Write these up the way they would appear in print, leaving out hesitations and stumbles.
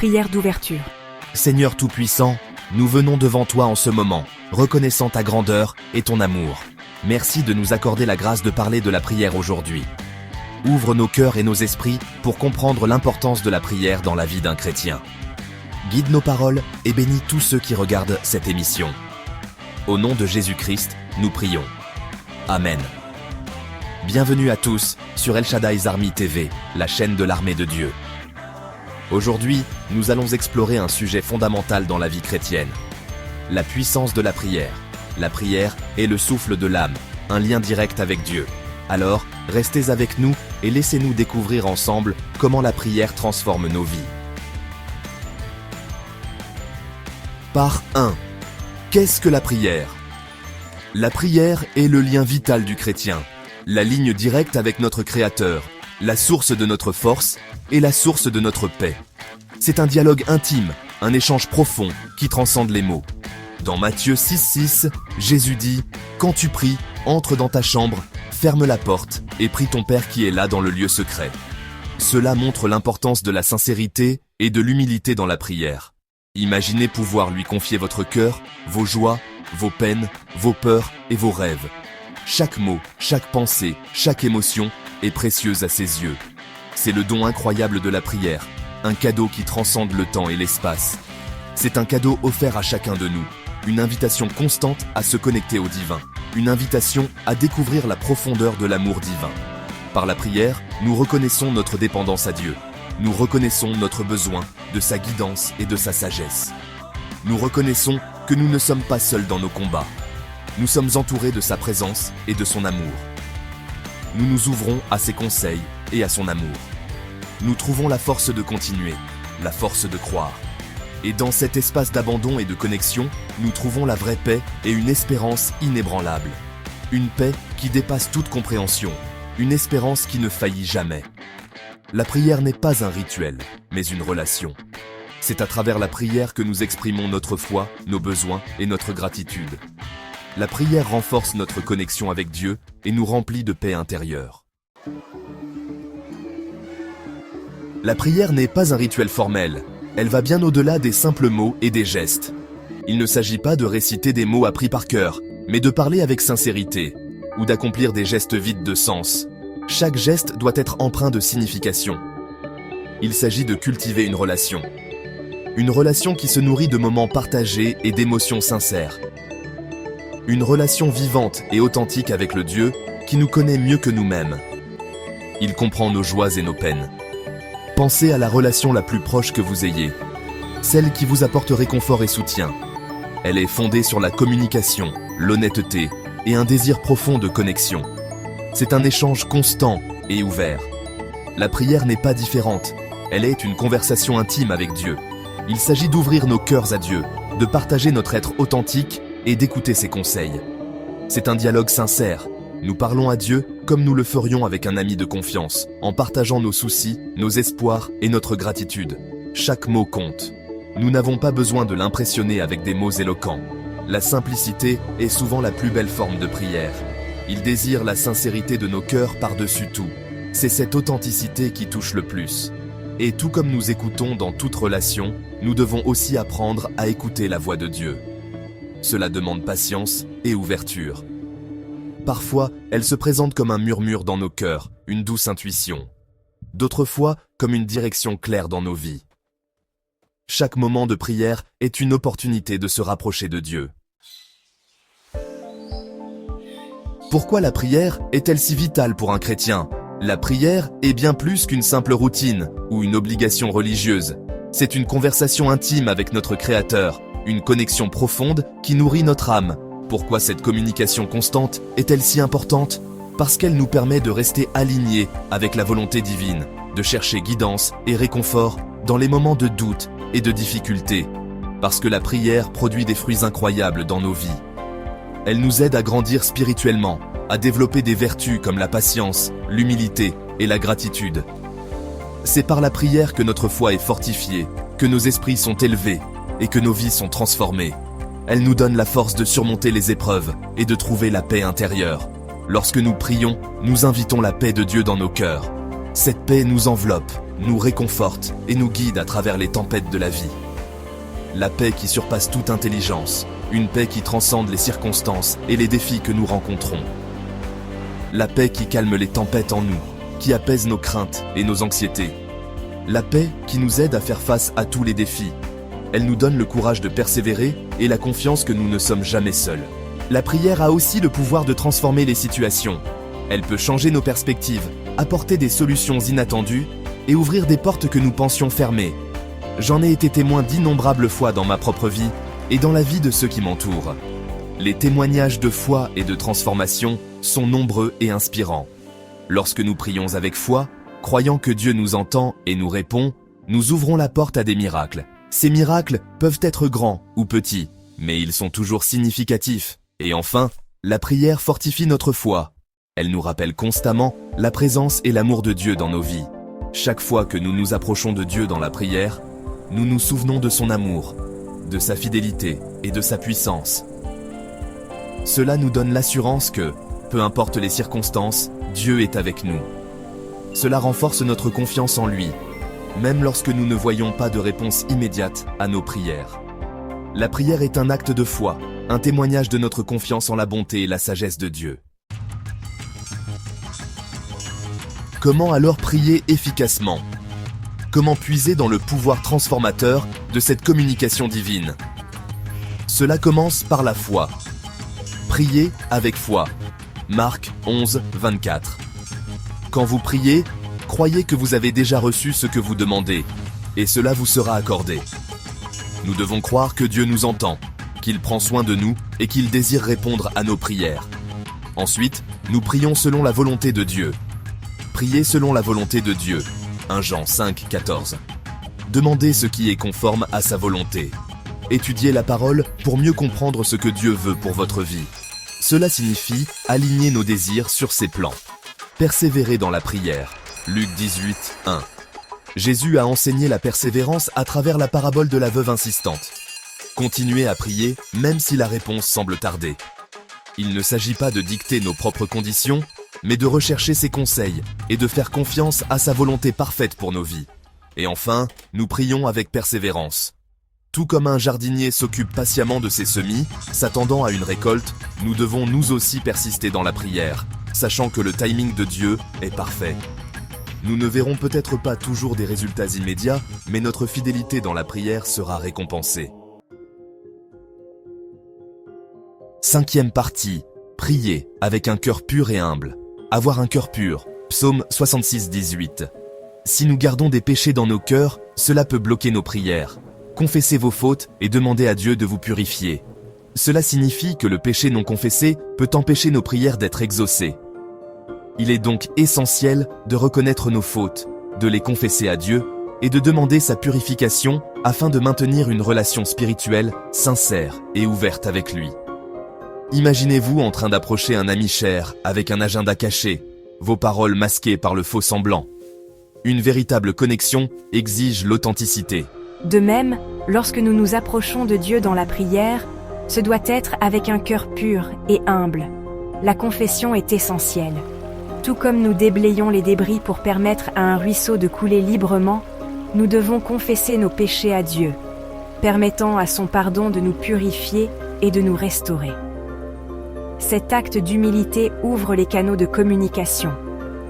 Prière d'ouverture. Seigneur Tout-Puissant, nous venons devant toi en ce moment, reconnaissant ta grandeur et ton amour. Merci de nous accorder la grâce de parler de la prière aujourd'hui. Ouvre nos cœurs et nos esprits pour comprendre l'importance de la prière dans la vie d'un chrétien. Guide nos paroles et bénis tous ceux qui regardent cette émission. Au nom de Jésus-Christ, nous prions. Amen. Bienvenue à tous sur El Shaddai's Army TV, la chaîne de l'armée de Dieu. Aujourd'hui, nous allons explorer un sujet fondamental dans la vie chrétienne. La puissance de la prière. La prière est le souffle de l'âme, un lien direct avec Dieu. Alors, restez avec nous et laissez-nous découvrir ensemble comment la prière transforme nos vies. Part 1. Qu'est-ce que la prière ? La prière est le lien vital du chrétien, la ligne directe avec notre Créateur, la source de notre force et la source de notre paix. C'est un dialogue intime, un échange profond qui transcende les mots. Dans Matthieu 6,6, Jésus dit « Quand tu pries, entre dans ta chambre, ferme la porte et prie ton Père qui est là dans le lieu secret. » Cela montre l'importance de la sincérité et de l'humilité dans la prière. Imaginez pouvoir lui confier votre cœur, vos joies, vos peines, vos peurs et vos rêves. Chaque mot, chaque pensée, chaque émotion est précieuse à ses yeux. C'est le don incroyable de la prière, un cadeau qui transcende le temps et l'espace. C'est un cadeau offert à chacun de nous, une invitation constante à se connecter au divin, une invitation à découvrir la profondeur de l'amour divin. Par la prière, nous reconnaissons notre dépendance à Dieu. Nous reconnaissons notre besoin de sa guidance et de sa sagesse. Nous reconnaissons que nous ne sommes pas seuls dans nos combats. Nous sommes entourés de sa présence et de son amour. Nous nous ouvrons à ses conseils et à son amour. Nous trouvons la force de continuer, la force de croire. Et dans cet espace d'abandon et de connexion, nous trouvons la vraie paix et une espérance inébranlable. Une paix qui dépasse toute compréhension, une espérance qui ne faillit jamais. La prière n'est pas un rituel, mais une relation. C'est à travers la prière que nous exprimons notre foi, nos besoins et notre gratitude. La prière renforce notre connexion avec Dieu et nous remplit de paix intérieure. La prière n'est pas un rituel formel. Elle va bien au-delà des simples mots et des gestes. Il ne s'agit pas de réciter des mots appris par cœur, mais de parler avec sincérité, ou d'accomplir des gestes vides de sens. Chaque geste doit être empreint de signification. Il s'agit de cultiver une relation. Une relation qui se nourrit de moments partagés et d'émotions sincères. Une relation vivante et authentique avec le Dieu qui nous connaît mieux que nous-mêmes. Il comprend nos joies et nos peines. Pensez à la relation la plus proche que vous ayez, celle qui vous apporte réconfort et soutien. Elle est fondée sur la communication, l'honnêteté et un désir profond de connexion. C'est un échange constant et ouvert. La prière n'est pas différente, elle est une conversation intime avec Dieu. Il s'agit d'ouvrir nos cœurs à Dieu, de partager notre être authentique et d'écouter ses conseils. C'est un dialogue sincère. Nous parlons à Dieu comme nous le ferions avec un ami de confiance, en partageant nos soucis, nos espoirs et notre gratitude. Chaque mot compte. Nous n'avons pas besoin de l'impressionner avec des mots éloquents. La simplicité est souvent la plus belle forme de prière. Il désire la sincérité de nos cœurs par-dessus tout. C'est cette authenticité qui touche le plus. Et tout comme nous écoutons dans toute relation, nous devons aussi apprendre à écouter la voix de Dieu. Cela demande patience et ouverture. Parfois, elle se présente comme un murmure dans nos cœurs, une douce intuition. D'autres fois, comme une direction claire dans nos vies. Chaque moment de prière est une opportunité de se rapprocher de Dieu. Pourquoi la prière est-elle si vitale pour un chrétien ? La prière est bien plus qu'une simple routine ou une obligation religieuse. C'est une conversation intime avec notre Créateur, une connexion profonde qui nourrit notre âme. Pourquoi cette communication constante est-elle si importante ? Parce qu'elle nous permet de rester alignés avec la volonté divine, de chercher guidance et réconfort dans les moments de doute et de difficulté. Parce que la prière produit des fruits incroyables dans nos vies. Elle nous aide à grandir spirituellement, à développer des vertus comme la patience, l'humilité et la gratitude. C'est par la prière que notre foi est fortifiée, que nos esprits sont élevés et que nos vies sont transformées. Elle nous donne la force de surmonter les épreuves et de trouver la paix intérieure. Lorsque nous prions, nous invitons la paix de Dieu dans nos cœurs. Cette paix nous enveloppe, nous réconforte et nous guide à travers les tempêtes de la vie. La paix qui surpasse toute intelligence, une paix qui transcende les circonstances et les défis que nous rencontrons. La paix qui calme les tempêtes en nous, qui apaise nos craintes et nos anxiétés. La paix qui nous aide à faire face à tous les défis. Elle nous donne le courage de persévérer et la confiance que nous ne sommes jamais seuls. La prière a aussi le pouvoir de transformer les situations. Elle peut changer nos perspectives, apporter des solutions inattendues et ouvrir des portes que nous pensions fermées. J'en ai été témoin d'innombrables fois dans ma propre vie et dans la vie de ceux qui m'entourent. Les témoignages de foi et de transformation sont nombreux et inspirants. Lorsque nous prions avec foi, croyant que Dieu nous entend et nous répond, nous ouvrons la porte à des miracles. Ces miracles peuvent être grands ou petits, mais ils sont toujours significatifs. Et enfin, la prière fortifie notre foi. Elle nous rappelle constamment la présence et l'amour de Dieu dans nos vies. Chaque fois que nous nous approchons de Dieu dans la prière, nous nous souvenons de son amour, de sa fidélité et de sa puissance. Cela nous donne l'assurance que, peu importe les circonstances, Dieu est avec nous. Cela renforce notre confiance en lui, même lorsque nous ne voyons pas de réponse immédiate à nos prières. La prière est un acte de foi, un témoignage de notre confiance en la bonté et la sagesse de Dieu. Comment alors prier efficacement ? Comment puiser dans le pouvoir transformateur de cette communication divine ? Cela commence par la foi. Priez avec foi. Marc 11, 24. Quand vous priez, croyez que vous avez déjà reçu ce que vous demandez, et cela vous sera accordé. Nous devons croire que Dieu nous entend, qu'il prend soin de nous et qu'il désire répondre à nos prières. Ensuite, nous prions selon la volonté de Dieu. Priez selon la volonté de Dieu. 1 Jean 5, 14. Demandez ce qui est conforme à sa volonté. Étudiez la parole pour mieux comprendre ce que Dieu veut pour votre vie. Cela signifie aligner nos désirs sur ses plans. Persévérer dans la prière. Luc 18, 1. Jésus a enseigné la persévérance à travers la parabole de la veuve insistante. Continuez à prier même si la réponse semble tarder. Il ne s'agit pas de dicter nos propres conditions, mais de rechercher ses conseils et de faire confiance à sa volonté parfaite pour nos vies. Et enfin, nous prions avec persévérance. Tout comme un jardinier s'occupe patiemment de ses semis, s'attendant à une récolte, nous devons nous aussi persister dans la prière, sachant que le timing de Dieu est parfait. Nous ne verrons peut-être pas toujours des résultats immédiats, mais notre fidélité dans la prière sera récompensée. 5e partie. Prier avec un cœur pur et humble. Avoir un cœur pur. Psaume 66, 18. Si nous gardons des péchés dans nos cœurs, cela peut bloquer nos prières. Confessez vos fautes et demandez à Dieu de vous purifier. Cela signifie que le péché non confessé peut empêcher nos prières d'être exaucées. Il est donc essentiel de reconnaître nos fautes, de les confesser à Dieu et de demander sa purification afin de maintenir une relation spirituelle sincère et ouverte avec lui. Imaginez-vous en train d'approcher un ami cher avec un agenda caché, vos paroles masquées par le faux semblant. Une véritable connexion exige l'authenticité. De même, lorsque nous nous approchons de Dieu dans la prière, ce doit être avec un cœur pur et humble. La confession est essentielle. Tout comme nous déblayons les débris pour permettre à un ruisseau de couler librement, nous devons confesser nos péchés à Dieu, permettant à son pardon de nous purifier et de nous restaurer. Cet acte d'humilité ouvre les canaux de communication,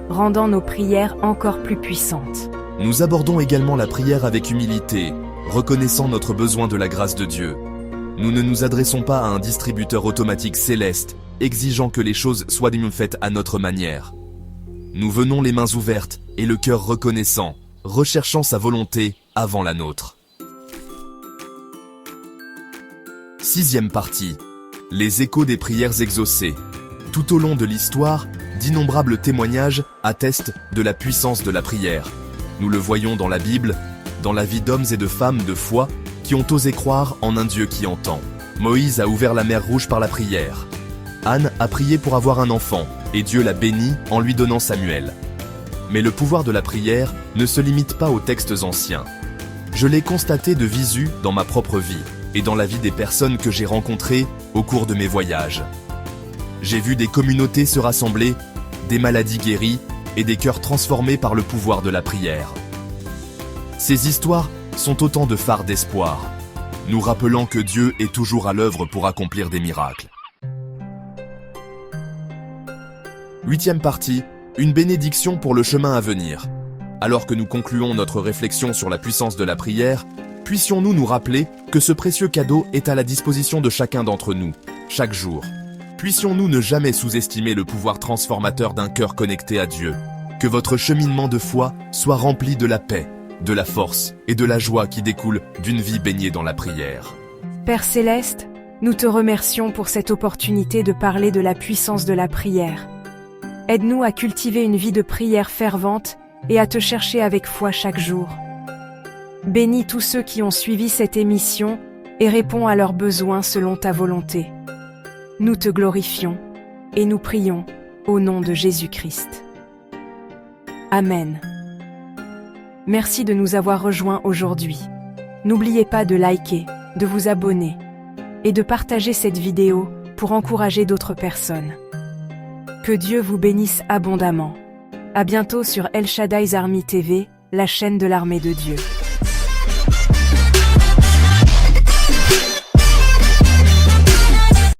rendant nos prières encore plus puissantes. Nous abordons également la prière avec humilité, reconnaissant notre besoin de la grâce de Dieu. Nous ne nous adressons pas à un distributeur automatique céleste, exigeant que les choses soient faites à notre manière. Nous venons les mains ouvertes et le cœur reconnaissant, recherchant sa volonté avant la nôtre. 6e partie. Les échos des prières exaucées. Tout au long de l'histoire, d'innombrables témoignages attestent de la puissance de la prière. Nous le voyons dans la Bible, dans la vie d'hommes et de femmes de foi qui ont osé croire en un Dieu qui entend. Moïse a ouvert la mer Rouge par la prière. Anne a prié pour avoir un enfant, et Dieu l'a béni en lui donnant Samuel. Mais le pouvoir de la prière ne se limite pas aux textes anciens. Je l'ai constaté de visu dans ma propre vie, et dans la vie des personnes que j'ai rencontrées au cours de mes voyages. J'ai vu des communautés se rassembler, des maladies guéries, et des cœurs transformés par le pouvoir de la prière. Ces histoires sont autant de phares d'espoir, nous rappelant que Dieu est toujours à l'œuvre pour accomplir des miracles. 8e partie, une bénédiction pour le chemin à venir. Alors que nous concluons notre réflexion sur la puissance de la prière, puissions-nous nous rappeler que ce précieux cadeau est à la disposition de chacun d'entre nous, chaque jour. Puissions-nous ne jamais sous-estimer le pouvoir transformateur d'un cœur connecté à Dieu. Que votre cheminement de foi soit rempli de la paix, de la force et de la joie qui découlent d'une vie baignée dans la prière. Père Céleste, nous te remercions pour cette opportunité de parler de la puissance de la prière. Aide-nous à cultiver une vie de prière fervente et à te chercher avec foi chaque jour. Bénis tous ceux qui ont suivi cette émission et réponds à leurs besoins selon ta volonté. Nous te glorifions et nous prions au nom de Jésus-Christ. Amen. Merci de nous avoir rejoints aujourd'hui. N'oubliez pas de liker, de vous abonner et de partager cette vidéo pour encourager d'autres personnes. Que Dieu vous bénisse abondamment. À bientôt sur El Shaddai's Army TV, la chaîne de l'armée de Dieu.